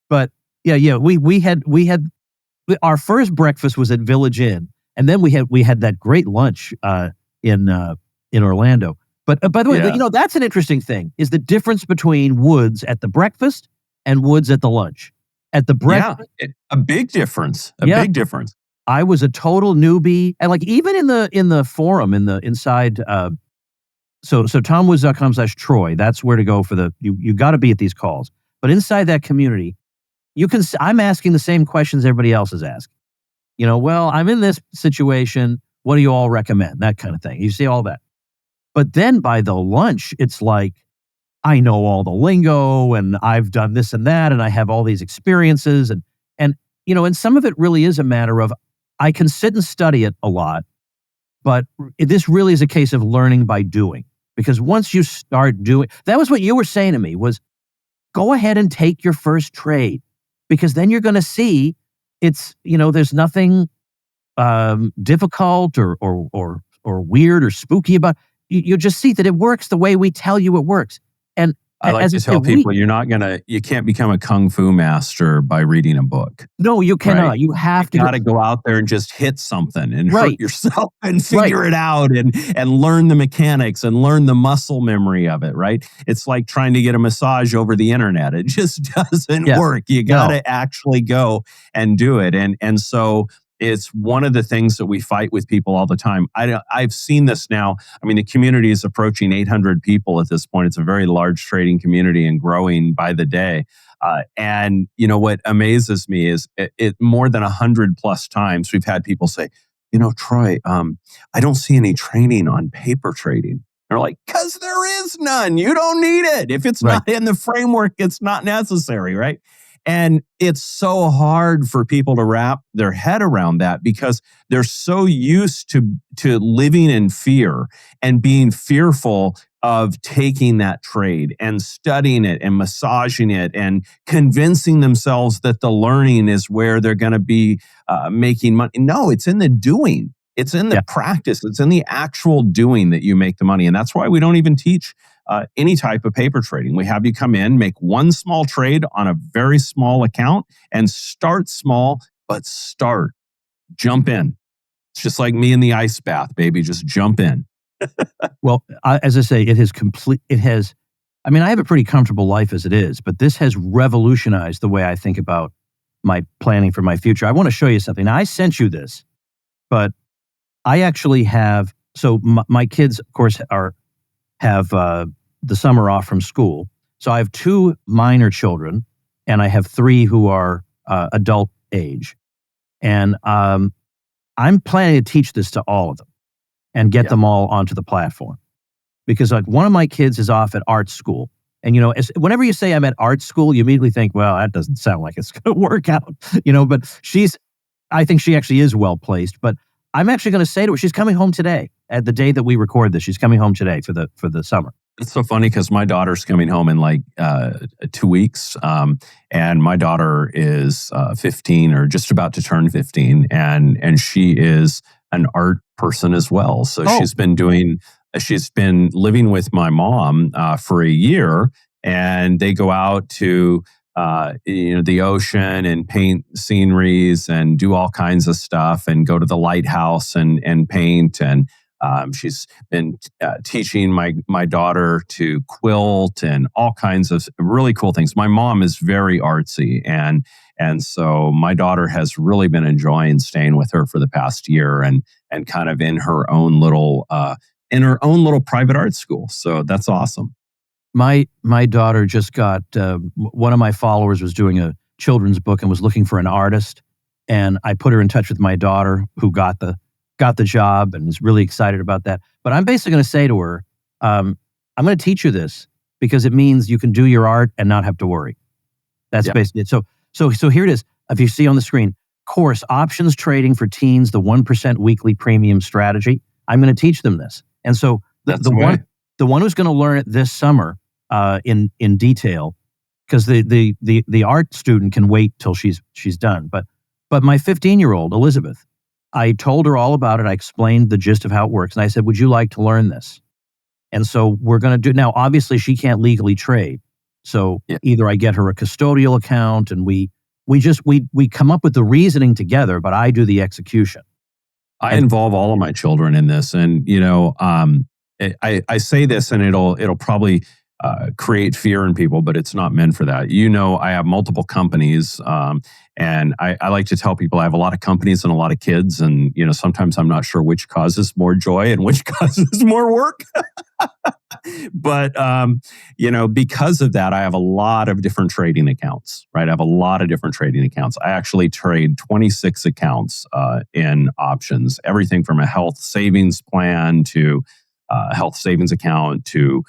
B: But we had our first breakfast was at Village Inn, and then we had that great lunch in Orlando. But by the way, that's an interesting thing, is the difference between Woods at the breakfast and Woods at the lunch. At the breakfast,
C: a big difference. Big difference.
B: I was a total newbie, and like even in the forum inside. So tomwoods.com/Troy. That's where to go for you got to be at these calls. But inside that community, I'm asking the same questions everybody else is asking. Well, I'm in this situation. What do you all recommend? That kind of thing. You see all that. But then by the lunch, it's like, I know all the lingo and I've done this and that, and I have all these experiences and some of it really is a matter of, I can sit and study it a lot, but this really is a case of learning by doing. Because once you start doing, that was what you were saying to me, was go ahead and take your first trade, because then you're going to see it's, there's nothing difficult or weird or spooky about. You just see that it works the way we tell you it works. And
C: I like to tell people, you can't become a kung fu master by reading a book.
B: No, you cannot. Right? You have to.
C: You got to go out there and just hit something and hurt yourself and figure it out and learn the mechanics and learn the muscle memory of it, right? It's like trying to get a massage over the internet. It just doesn't work. You got to actually go and do it. And so It's one of the things that we fight with people all the time. I've seen this now. I mean, the community is approaching 800 people at this point. It's a very large trading community and growing by the day. And you know what amazes me is it more than 100 plus times we've had people say, Troy, I don't see any training on paper trading. They're like, because there is none. You don't need it. If it's not in the framework, it's not necessary, right? And it's so hard for people to wrap their head around that because they're so used to living in fear and being fearful of taking that trade and studying it and massaging it and convincing themselves that the learning is where they're going to be making money. No, it's in the doing. It's in the practice. It's in the actual doing that you make the money. And that's why we don't even teach any type of paper trading. We have you come in, make one small trade on a very small account and start small, but jump in. It's just like me in the ice bath, baby. Just jump in.
B: Well, as I say, I have a pretty comfortable life as it is, but this has revolutionized the way I think about my planning for my future. I want to show you something. Now, I sent you this, but I actually have, so my kids, of course, have the summer off from school. So I have 2 minor children, and I have 3 who are adult age. And I'm planning to teach this to all of them and get them all onto the platform. Because like one of my kids is off at art school. And, whenever you say I'm at art school, you immediately think, well, that doesn't sound like it's going to work out, but I think she actually is well placed. But I'm actually going to say to her, she's coming home today at the day that we record this. She's coming home today for the summer.
C: It's so funny because my daughter's coming home in like 2 weeks. And my daughter is 15 or just about to turn 15. And she is an art person as well. So she's been living with my mom for a year, and they go out to the ocean and paint sceneries and do all kinds of stuff and go to the lighthouse and paint. And she's been teaching my daughter to quilt and all kinds of really cool things. My mom is very artsy, and so my daughter has really been enjoying staying with her for the past year and kind of in her own little private art school. So that's awesome.
B: My daughter just got, one of my followers was doing a children's book and was looking for an artist. And I put her in touch with my daughter who got the job and is really excited about that. But I'm basically going to say to her, I'm going to teach you this because it means you can do your art and not have to worry. That's basically it. So here it is. If you see on the screen, course, Options Trading for Teens, the 1% Weekly Premium Strategy. I'm going to teach them this. And so the one who's going to learn it this summer in detail, because the art student can wait till she's done. But my 15-year-old, Elizabeth, I told her all about it. I explained the gist of how it works. And I said, would you like to learn this? And so we're going to do, now obviously she can't legally trade. So either I get her a custodial account and we come up with the reasoning together, but I do the execution.
C: I involve all of my children in this. And, I say this and it'll probably create fear in people, but it's not meant for that. I have multiple companies, and I like to tell people I have a lot of companies and a lot of kids, and sometimes I'm not sure which causes more joy and which causes more work. But because of that, I have a lot of different trading accounts. Right, I have a lot of different trading accounts. I actually trade 26 accounts in options, everything from a health savings plan to health savings account to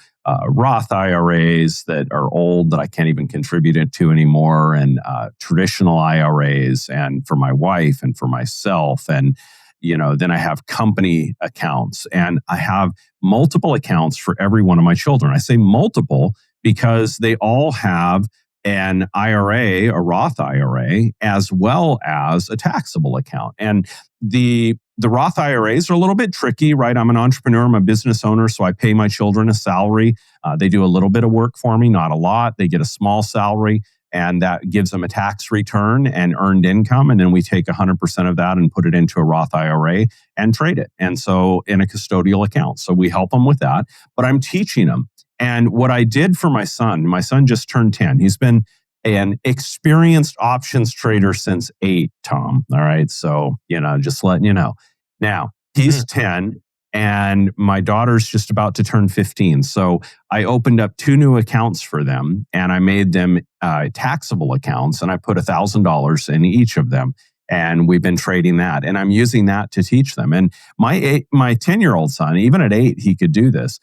C: Roth IRAs that are old that I can't even contribute it to anymore, and traditional IRAs, and for my wife and for myself. And, then I have company accounts, and I have multiple accounts for every one of my children. I say multiple because they all have an IRA, a Roth IRA, as well as a taxable account. And the Roth IRAs are a little bit tricky, right? I'm an entrepreneur, I'm a business owner, so I pay my children a salary. They do a little bit of work for me, not a lot. They get a small salary, and that gives them a tax return and earned income. And then we take 100% of that and put it into a Roth IRA and trade it. And so in a custodial account. So we help them with that, but I'm teaching them. And what I did for my son just turned 10. He's been an experienced options trader since 8, Tom. All right. So, just letting you know. Now, he's 10 and my daughter's just about to turn 15. So I opened up 2 new accounts for them and I made them taxable accounts and I put $1,000 in each of them. And we've been trading that. And I'm using that to teach them. And my 10-year-old son, even at 8, he could do this,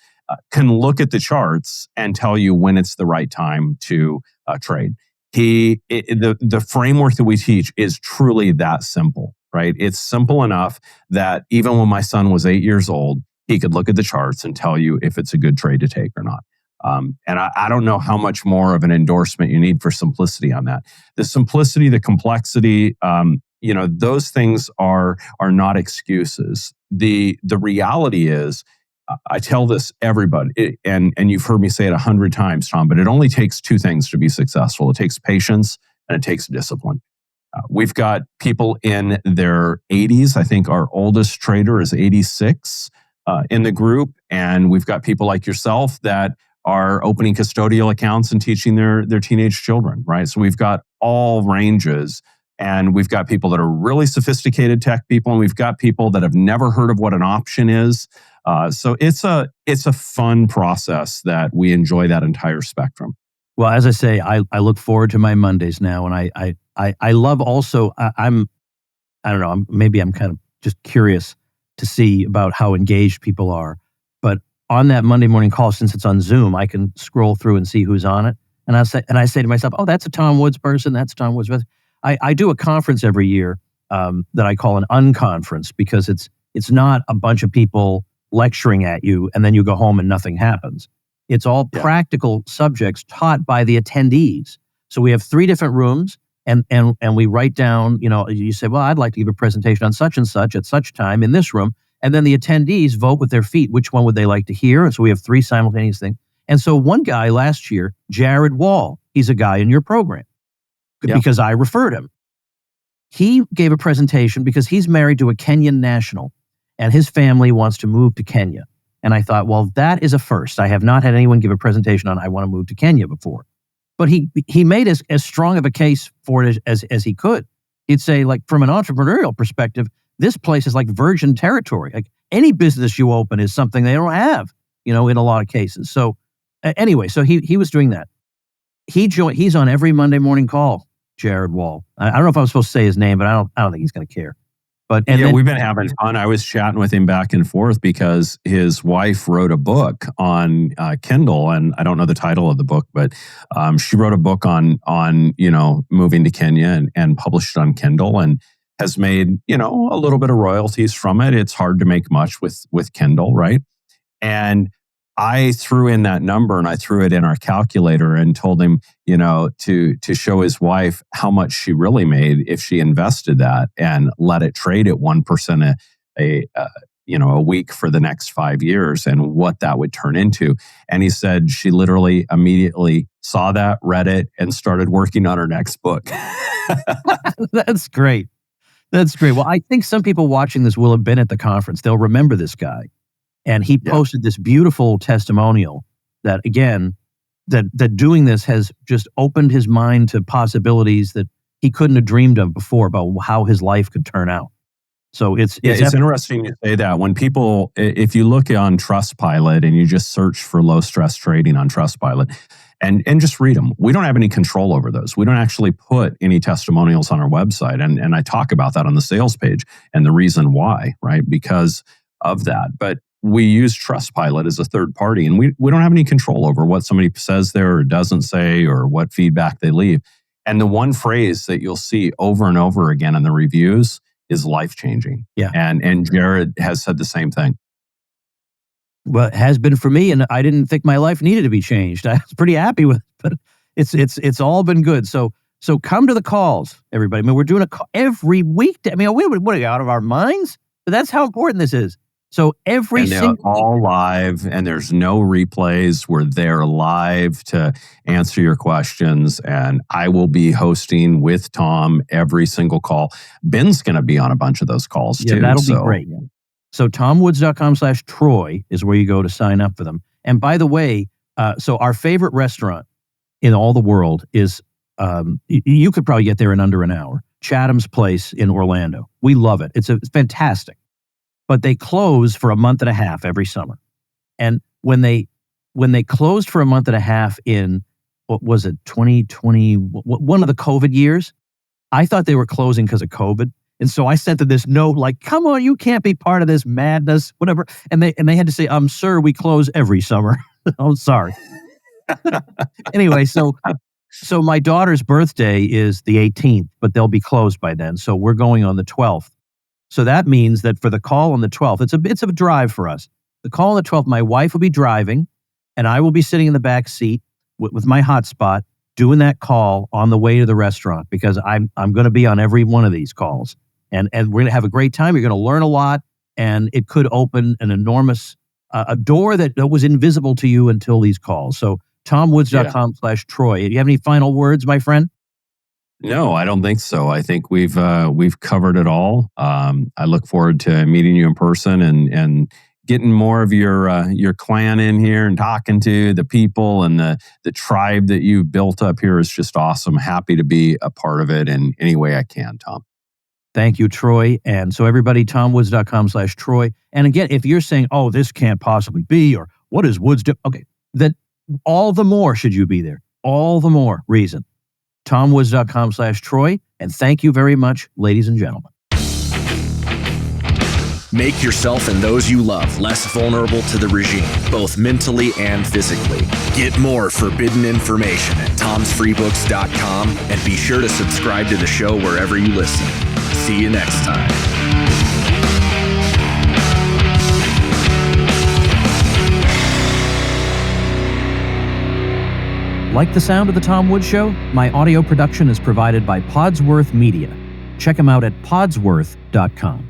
C: can look at the charts and tell you when it's the right time to trade. The framework that we teach is truly that simple, right? It's simple enough that even when my son was 8 years old, he could look at the charts and tell you if it's a good trade to take or not. And I don't know how much more of an endorsement you need for simplicity on that. The simplicity, the complexity, those things are not excuses. The reality is, I tell this everybody, and you've heard me say it 100 times, Tom, but it only takes 2 things to be successful. It takes patience and it takes discipline. We've got people in their 80s. I think our oldest trader is 86 in the group. And we've got people like yourself that are opening custodial accounts and teaching their teenage children, right? So we've got all ranges. And we've got people that are really sophisticated tech people, and we've got people that have never heard of what an option is. So it's a fun process that we enjoy that entire spectrum.
B: Well, as I say, I look forward to my Mondays now, and I love also. I don't know. Maybe I'm kind of just curious to see about how engaged people are. But on that Monday morning call, since it's on Zoom, I can scroll through and see who's on it, and I say to myself, "Oh, that's a Tom Woods person. That's a Tom Woods person." I do a conference every year that I call an unconference because it's not a bunch of people lecturing at you and then you go home and nothing happens. It's all practical subjects taught by the attendees. So we have 3 different rooms and we write down, you say, well, I'd like to give a presentation on such and such at such time in this room. And then the attendees vote with their feet, which one would they like to hear? And so we have 3 simultaneous things. And so one guy last year, Jared Wall, he's a guy in your program. Because I referred him. He gave a presentation because he's married to a Kenyan national and his family wants to move to Kenya. And I thought, well, that is a first. I have not had anyone give a presentation on I want to move to Kenya before. But he made as strong of a case for it as he could. He'd say, like, from an entrepreneurial perspective, this place is like virgin territory. Like any business you open is something they don't have, in a lot of cases. So anyway, so he was doing that. He's on every Monday morning call. Jared Wall. I don't know if I'm supposed to say his name, but I don't think he's going to care. But
C: we've been having fun. I was chatting with him back and forth because his wife wrote a book on Kindle, and I don't know the title of the book, but she wrote a book on moving to Kenya and published it on Kindle and has made a little bit of royalties from it. It's hard to make much with Kindle, right? And I threw in that number and I threw it in our calculator and told him, to show his wife how much she really made if she invested that and let it trade at 1% a week for the next 5 years and what that would turn into. And he said she literally immediately saw that, read it, and started working on her next book.
B: That's great. That's great. Well, I think some people watching this will have been at the conference. They'll remember this guy. And he posted this beautiful testimonial that, again, that doing this has just opened his mind to possibilities that he couldn't have dreamed of before about how his life could turn out. So it's
C: interesting you say that. When people, if you look on Trustpilot and you just search for low stress trading on Trustpilot and just read them, we don't have any control over those. We don't actually put any testimonials on our website. And I talk about that on the sales page and the reason why, right? Because of that. But we use Trustpilot as a third party, and we don't have any control over what somebody says there or doesn't say or what feedback they leave. And the one phrase that you'll see over and over again in the reviews is life-changing.
B: Yeah.
C: And Jared has said the same thing.
B: Well, it has been for me, and I didn't think my life needed to be changed. I was pretty happy with it, but it's all been good. So come to the calls, everybody. I mean, we're doing a call every week. I mean, what are we out of our minds? But that's how important this is. So every single
C: all live, and there's no replays. We're there live to answer your questions, and I will be hosting with Tom every single call. Ben's going to be on a bunch of those calls too.
B: That'll be great. So tomwoods.com/Troy is where you go to sign up for them. And by the way, so our favorite restaurant in all the world is You could probably get there in under an hour. Chatham's Place in Orlando. We love it. It's fantastic. But they close for a month and a half every summer. And when they closed for a month and a half in, what was it, 2020, one of the COVID years, I thought they were closing because of COVID. And so I sent them this note like, come on, you can't be part of this madness, whatever. And they had to say, sir, we close every summer. Oh, sorry. Anyway, so my daughter's birthday is the 18th, but they'll be closed by then. So we're going on the 12th. So that means that for the call on the 12th, it's a drive for us. The call on the 12th, my wife will be driving, and I will be sitting in the back seat with my hotspot doing that call on the way to the restaurant, because I'm going to be on every one of these calls. And we're going to have a great time. You're going to learn a lot, and it could open an enormous a door that was invisible to you until these calls. So TomWoods.com/Troy. Do you have any final words, my friend?
C: No, I don't think so. I think we've covered it all. I look forward to meeting you in person and getting more of your clan in here and talking to the people, and the tribe that you've built up here is just awesome. Happy to be a part of it in any way I can, Tom.
B: Thank you, Troy. And so everybody, TomWoods.com/Troy. And again, if you're saying, oh, this can't possibly be, or what is Woods do? Okay, then all the more should you be there. All the more reason. TomWoods.com/Troy. And thank you very much, ladies and gentlemen.
A: Make yourself and those you love less vulnerable to the regime, both mentally and physically. Get more forbidden information at tomsfreebooks.com, and be sure to subscribe to the show wherever you listen. See you next time.
B: Like the sound of The Tom Woods Show? My audio production is provided by Podsworth Media. Check them out at podsworth.com.